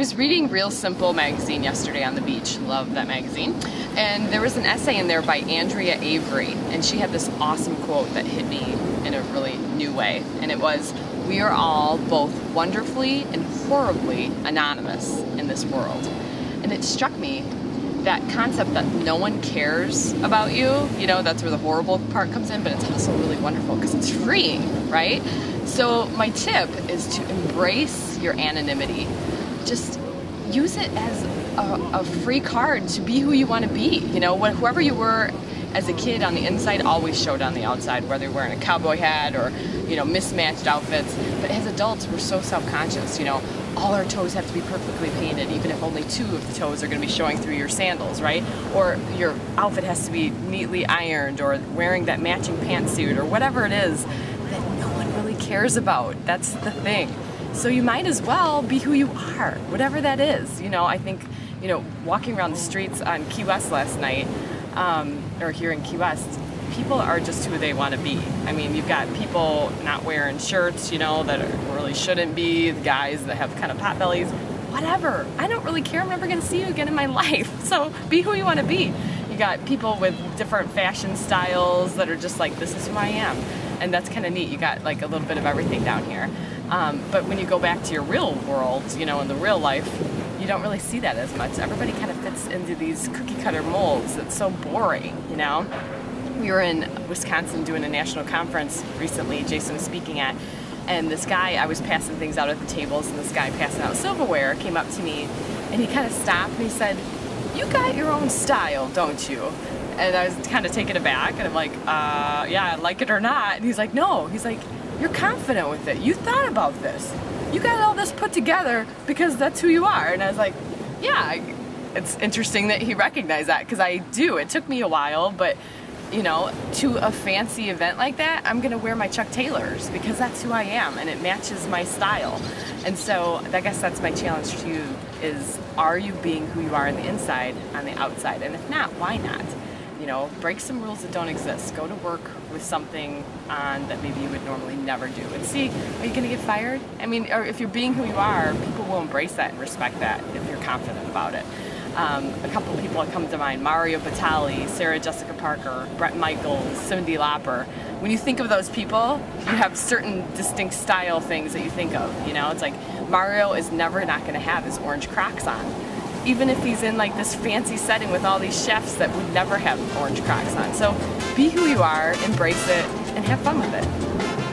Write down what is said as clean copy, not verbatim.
was reading Real Simple magazine yesterday on the beach. Love that magazine. And there was an essay in there by Andrea Avery, and she had this awesome quote that hit me in a really new way. And it was, "We are all both wonderfully and horribly anonymous in this world." And it struck me, that concept that no one cares about you, you know, that's where the horrible part comes in, but it's also really wonderful because it's freeing, right? So my tip is to embrace your anonymity. Just use it as a free card to be who you want to be. You know, whoever you were as a kid on the inside always showed on the outside, whether you're wearing a cowboy hat or, you know, mismatched outfits. But as adults, we're so self-conscious, you know. All our toes have to be perfectly painted, even if only 2 of the toes are going to be showing through your sandals, right? Or your outfit has to be neatly ironed, or wearing that matching pantsuit, or whatever it is that no one really cares about. That's the thing. So you might as well be who you are, whatever that is. You know, I think, you know, walking around the streets on Key West last night, or here in Key West, people are just who they want to be. I mean, you've got people not wearing shirts, you know, that really shouldn't be, the guys that have kind of pot bellies, whatever. I don't really care. I'm never going to see you again in my life. So be who you want to be. You got people with different fashion styles that are just like, this is who I am. And that's kind of neat. You got like a little bit of everything down here. But when you go back to your real world, you know, in the real life, you don't really see that as much. Everybody kind of fits into these cookie cutter molds. It's so boring, you know? We were in Wisconsin doing a national conference recently, Jason was speaking at, and this guy, I was passing things out at the tables, and this guy passing out silverware came up to me, and he kind of stopped and he said, "You got your own style, don't you?" And I was kind of taken aback, and I'm like, yeah, like it or not. And he's like, no. He's like, "You're confident with it. You thought about this. You got all this put together because that's who you are." And I was like, yeah, it's interesting that he recognized that, because I do. It took me a while, but you know, to a fancy event like that, I'm gonna wear my Chuck Taylors because that's who I am and it matches my style. And so I guess that's my challenge to you is, are you being who you are on the inside, on the outside? And if not, why not? You know, break some rules that don't exist. Go to work with something on that maybe you would normally never do. And see, are you gonna get fired? I mean, or if you're being who you are, people will embrace that and respect that if you're confident about it. A couple of people that come to mind, Mario Batali, Sarah Jessica Parker, Bret Michaels, Cyndi Lauper. When you think of those people, you have certain distinct style things that you think of, you know? It's like Mario is never not gonna have his orange Crocs on. Even if he's in like this fancy setting with all these chefs that would never have orange Crocs on. So be who you are, embrace it, and have fun with it.